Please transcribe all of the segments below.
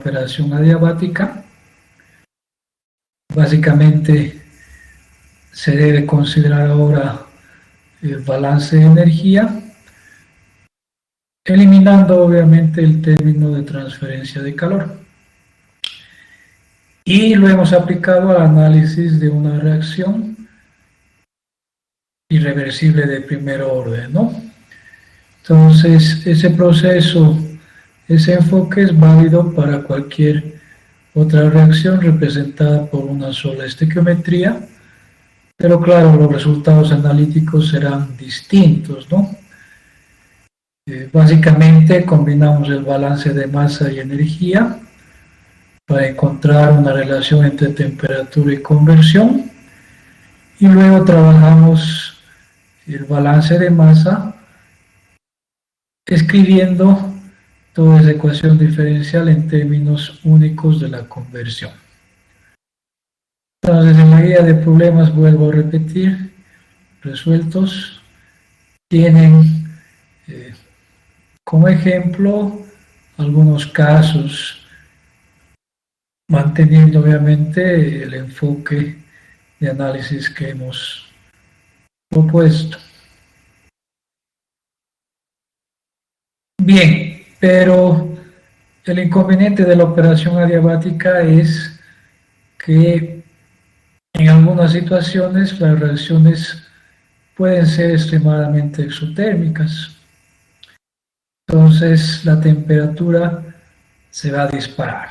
operación adiabática. Básicamente se debe considerar ahora el balance de energía, eliminando obviamente el término de transferencia de calor. Y lo hemos aplicado al análisis de una reacción irreversible de primer orden, ¿no? Entonces, ese proceso, ese enfoque es válido para cualquier otra reacción representada por una sola estequiometría, pero claro, los resultados analíticos serán distintos, ¿no? Básicamente combinamos el balance de masa y energía para encontrar una relación entre temperatura y conversión, y luego trabajamos el balance de masa escribiendo toda esa ecuación diferencial en términos únicos de la conversión. Entonces, en la guía de problemas, vuelvo a repetir, resueltos, tienen como ejemplo algunos casos, manteniendo obviamente el enfoque de análisis que hemos propuesto. Bien, pero el inconveniente de la operación adiabática es que en algunas situaciones las reacciones pueden ser extremadamente exotérmicas. Entonces la temperatura se va a disparar.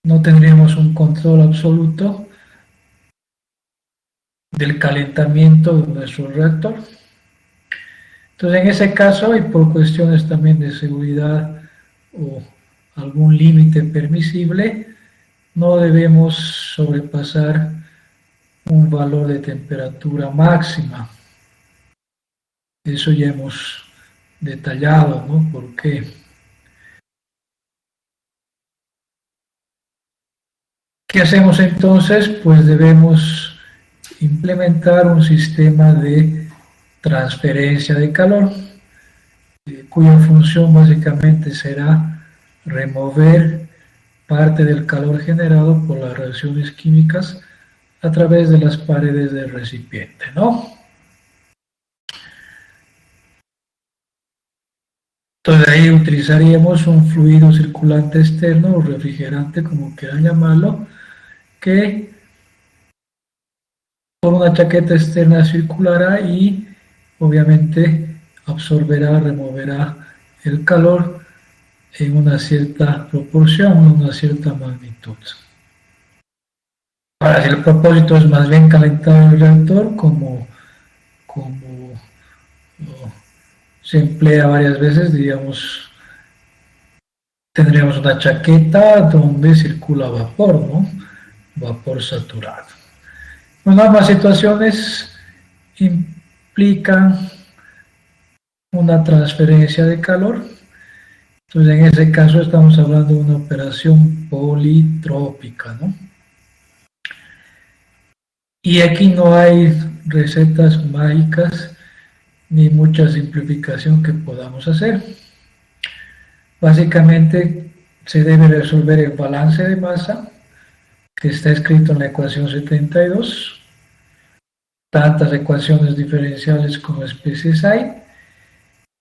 No tendremos un control absoluto del calentamiento de nuestro reactor. Entonces, en ese caso, y por cuestiones también de seguridad o algún límite permisible, no debemos sobrepasar un valor de temperatura máxima. Eso ya hemos detallado, ¿no? ¿Por qué? ¿Qué hacemos entonces? Pues debemos implementar un sistema de transferencia de calor, cuya función básicamente será remover parte del calor generado por las reacciones químicas a través de las paredes del recipiente, ¿no? Entonces ahí utilizaríamos un fluido circulante externo o refrigerante, como quieran llamarlo, que por una chaqueta externa circulará y obviamente absorberá, removerá el calor en una cierta proporción, en una cierta magnitud. Ahora, si el propósito es más bien calentar el reactor, como se emplea varias veces, digamos, tendríamos una chaqueta donde circula vapor, ¿no? Vapor saturado. Bueno, ambas situaciones implican una transferencia de calor. Entonces, en ese caso estamos hablando de una operación politrópica, ¿no? Y aquí no hay recetas mágicas ni mucha simplificación que podamos hacer. Básicamente se debe resolver el balance de masa, que está escrito en la ecuación 72, tantas ecuaciones diferenciales como especies hay,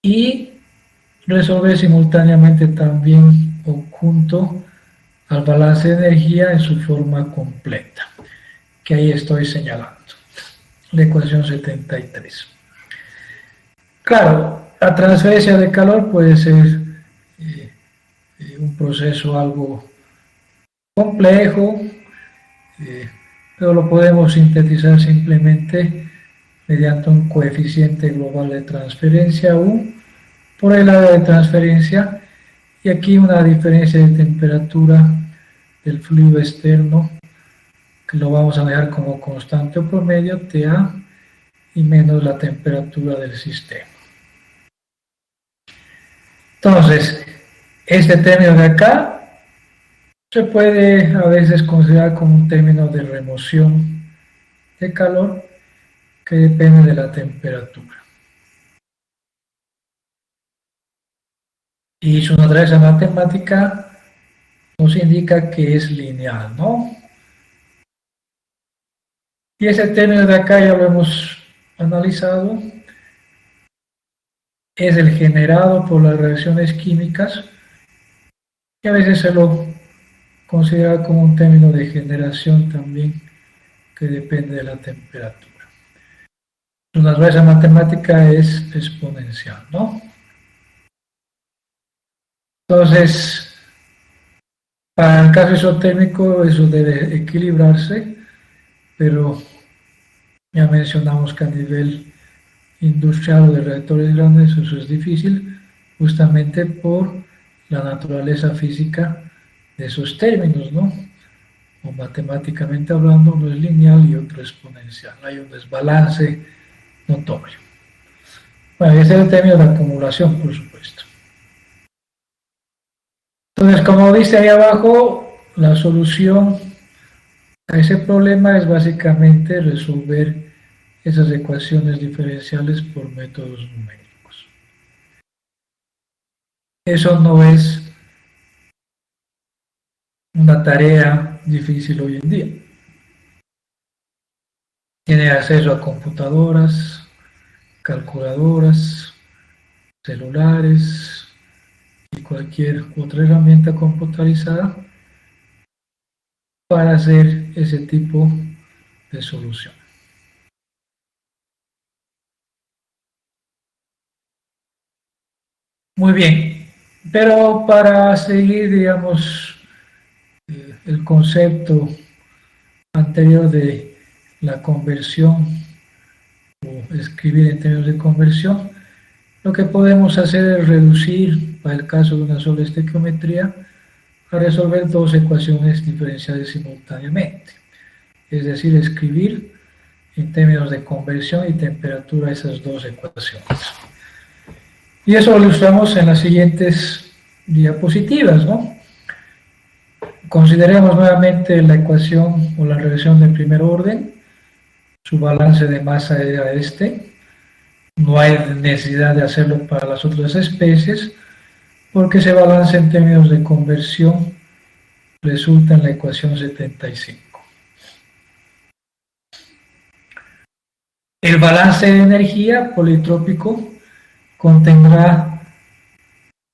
y resolver simultáneamente también o junto al balance de energía en su forma completa, que ahí estoy señalando, la ecuación 73. Claro, la transferencia de calor puede ser un proceso algo complejo, pero lo podemos sintetizar simplemente mediante un coeficiente global de transferencia U por el área de transferencia, y aquí una diferencia de temperatura del fluido externo que lo vamos a dejar como constante o promedio, TA, y menos la temperatura del sistema. Entonces, este término de acá se puede a veces considerar como un término de remoción de calor que depende de la temperatura. Y su naturaleza matemática nos indica que es lineal, ¿no? Y ese término de acá ya lo hemos analizado, es el generado por las reacciones químicas, y a veces se lo considera como un término de generación también, que depende de la temperatura. Una naturaleza matemática es exponencial, ¿no? Entonces, para el caso isotérmico eso debe equilibrarse, pero ya mencionamos que a nivel industrial o de reactores grandes eso es difícil, justamente por la naturaleza física de esos términos, ¿no? O matemáticamente hablando, uno es lineal y otro exponencial. Hay un desbalance notorio. Bueno, ese es el término de acumulación, por supuesto. Entonces, como dice ahí abajo, la solución a ese problema es básicamente resolver esas ecuaciones diferenciales por métodos numéricos. Eso no es una tarea difícil hoy en día. Tiene acceso a computadoras, calculadoras, celulares y cualquier otra herramienta computarizada para hacer ese tipo de solución. Muy bien, pero para seguir, digamos, el concepto anterior de la conversión o escribir en términos de conversión, lo que podemos hacer es reducir, para el caso de una sola estequiometría, a resolver dos ecuaciones diferenciales simultáneamente. Es decir, escribir en términos de conversión y temperatura esas dos ecuaciones. Y eso lo ilustramos en las siguientes diapositivas, ¿no? Consideremos nuevamente la ecuación o la reacción de primer orden. Su balance de masa era este. No hay necesidad de hacerlo para las otras especies, porque ese balance en términos de conversión resulta en la ecuación 75. El balance de energía politrópico contendrá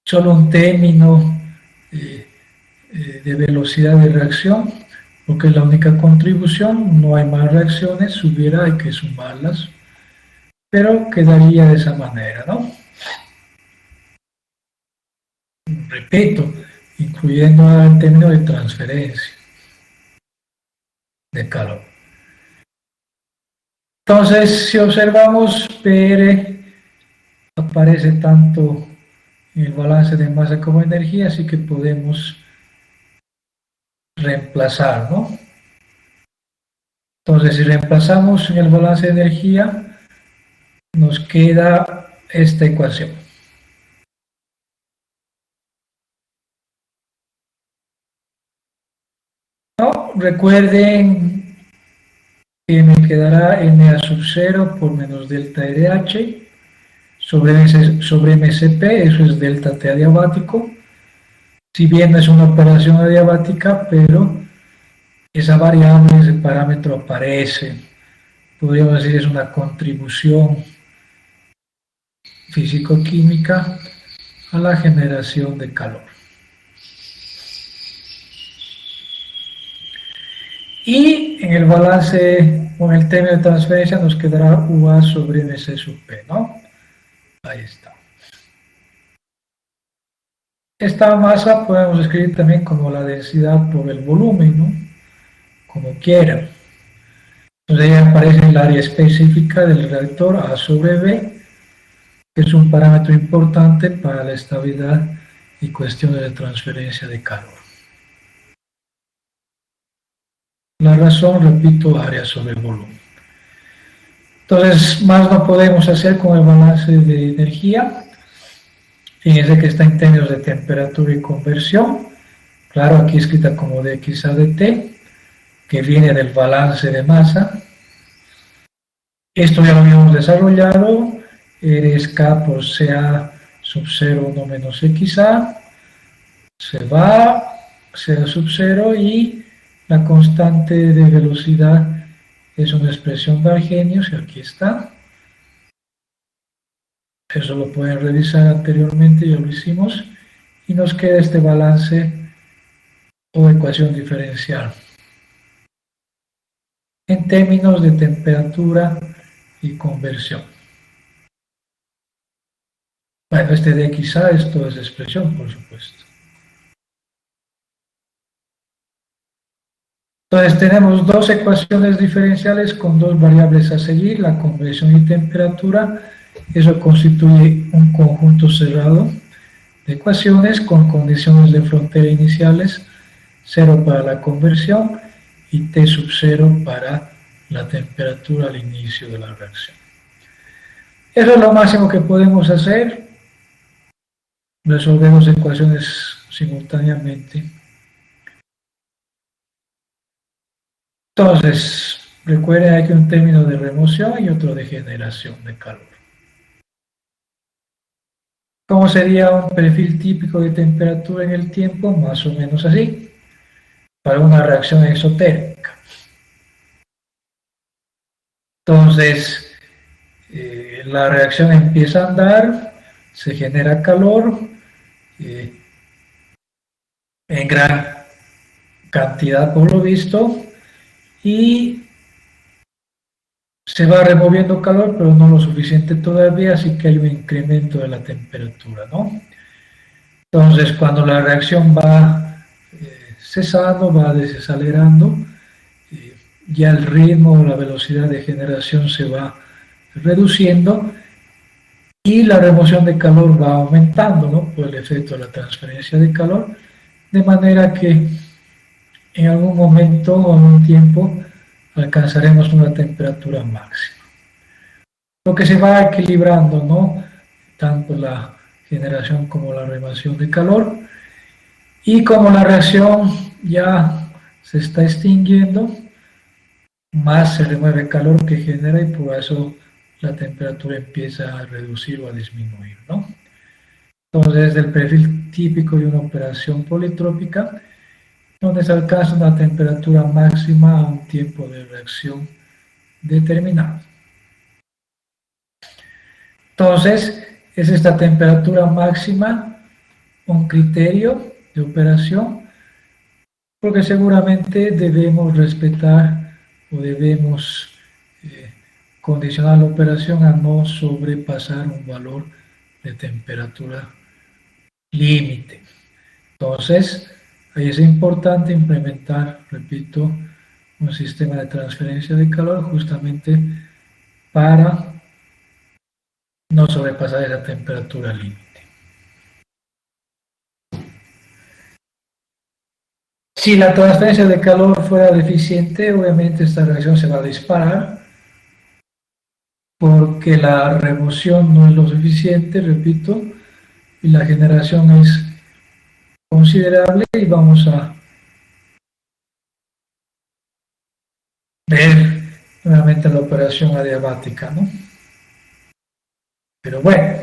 solo un término de velocidad de reacción, porque es la única contribución, no hay más reacciones, si hubiera hay que sumarlas, pero quedaría de esa manera, ¿no? Repito, incluyendo el término de transferencia de calor. Entonces, si observamos, PR aparece tanto en el balance de masa como energía, así que podemos reemplazar, ¿no? Entonces, si reemplazamos en el balance de energía, nos queda esta ecuación. ¿No? Recuerden que me quedará n a sub 0 por menos delta RH sobre MCP, eso es delta T adiabático. Si bien no es una operación adiabática, pero esa variable, ese parámetro aparece. Podríamos decir es una contribución físico-química a la generación de calor. Y en el balance, con el término de transferencia, nos quedará UA sobre MC sub P, ¿no? Ahí está. Esta masa podemos escribir también como la densidad por el volumen, ¿no? Como quieran. Entonces ahí aparece el área específica del reactor A sobre B, que es un parámetro importante para la estabilidad y cuestiones de transferencia de calor. La razón, repito, área sobre volumen. Entonces, más no podemos hacer con el balance de energía. Fíjense que está en términos de temperatura y conversión. Claro, aquí escrita como dx a dt, que viene del balance de masa. Esto ya lo habíamos desarrollado. Es K por CA sub 0 1 menos XA. Se va, sea sub cero, y la constante de velocidad es una expresión de Arrhenius, y aquí está. Eso lo pueden revisar anteriormente, ya lo hicimos, y nos queda este balance o ecuación diferencial en términos de temperatura y conversión. Bueno, este de XA es toda esa expresión, por supuesto. Entonces tenemos dos ecuaciones diferenciales con dos variables a seguir, la conversión y temperatura. Eso constituye un conjunto cerrado de ecuaciones con condiciones de frontera iniciales, 0 para la conversión y T sub 0 para la temperatura al inicio de la reacción. Eso es lo máximo que podemos hacer. Resolver dos ecuaciones simultáneamente. Entonces, recuerden, hay que un término de remoción y otro de generación de calor. ¿Cómo sería un perfil típico de temperatura en el tiempo? Más o menos así, para una reacción exotérmica. Entonces, la reacción empieza a andar, se genera calor en gran cantidad por lo visto, y se va removiendo calor, pero no lo suficiente todavía, así que hay un incremento de la temperatura, ¿no? Entonces, cuando la reacción va cesando, va desacelerando, ya el ritmo o la velocidad de generación se va reduciendo y la remoción de calor va aumentando, ¿no? Por el efecto de la transferencia de calor, de manera que en algún momento o en un tiempo alcanzaremos una temperatura máxima. Lo que se va equilibrando, ¿no? Tanto la generación como la remoción de calor, y como la reacción ya se está extinguiendo, más se remueve calor que genera, y por eso la temperatura empieza a reducir o a disminuir, ¿no? Entonces, el perfil típico de una operación politrópica, donde se alcanza una temperatura máxima a un tiempo de reacción determinado. Entonces, es esta temperatura máxima un criterio de operación, porque seguramente debemos respetar o debemos condicionar la operación a no sobrepasar un valor de temperatura límite. Entonces, ahí es importante implementar, repito, un sistema de transferencia de calor justamente para no sobrepasar esa temperatura límite. Si la transferencia de calor fuera deficiente, obviamente esta reacción se va a disparar porque la remoción no es lo suficiente, repito, y la generación es considerable, y vamos a ver nuevamente la operación adiabática, ¿no? Pero bueno,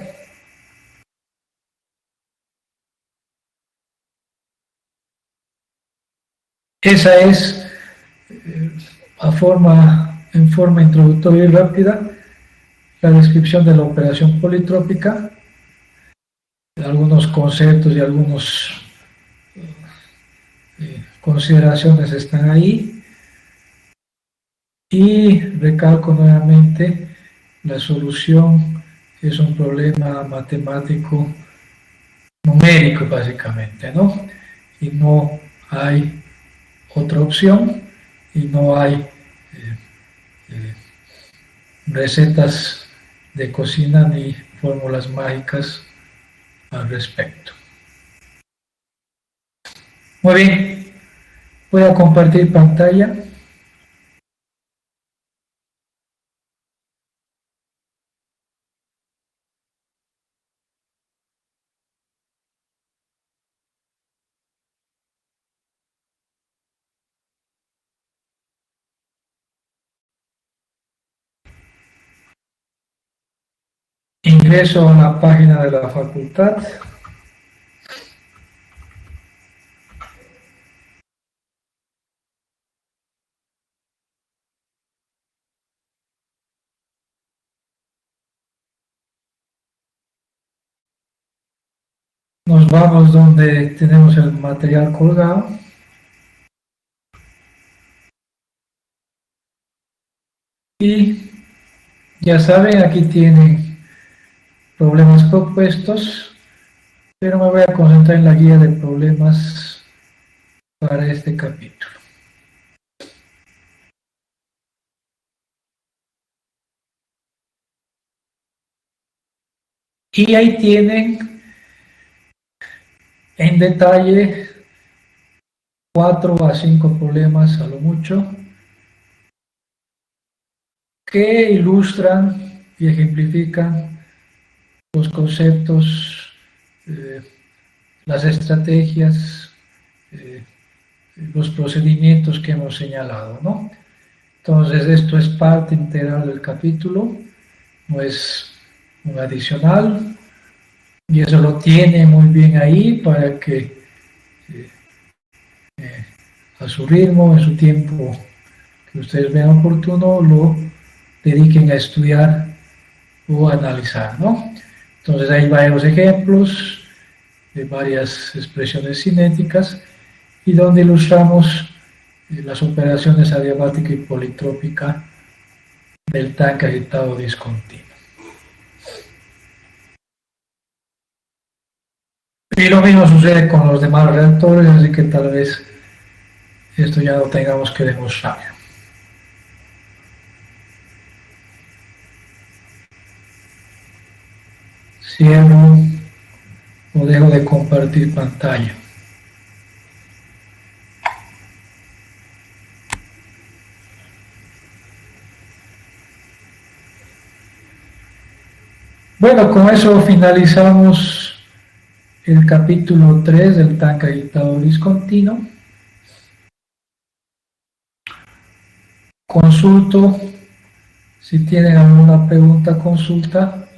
esa es en forma introductoria y rápida la descripción de la operación politrópica. Algunos conceptos y algunas consideraciones están ahí, y recalco nuevamente, la solución es un problema matemático numérico básicamente, ¿no? Y no hay otra opción, y no hay recetas de cocina ni fórmulas mágicas al respecto. Muy bien, voy a compartir pantalla. Ingreso a la página de la facultad. Nos vamos donde tenemos el material colgado. Y ya saben, aquí tienen problemas propuestos, pero me voy a concentrar en la guía de problemas para este capítulo. Y ahí tienen en detalle 4 a 5 problemas a lo mucho que ilustran y ejemplifican los conceptos, eh, las estrategias, eh, los procedimientos que hemos señalado, ¿no? Entonces esto es parte integral del capítulo, no es un adicional, y eso lo tiene muy bien ahí para que a su ritmo, en su tiempo que ustedes vean oportuno, lo dediquen a estudiar o a analizar, ¿no? Entonces hay varios ejemplos de varias expresiones cinéticas y donde ilustramos las operaciones adiabática y politrópica del tanque agitado discontinuo. Y lo mismo sucede con los demás reactores, así que tal vez esto ya lo tengamos que demostrar. Cierro o dejo de compartir pantalla. Bueno, con eso finalizamos el capítulo 3 del tanque agitado discontinuo. Consulto, si tienen alguna pregunta, consulta.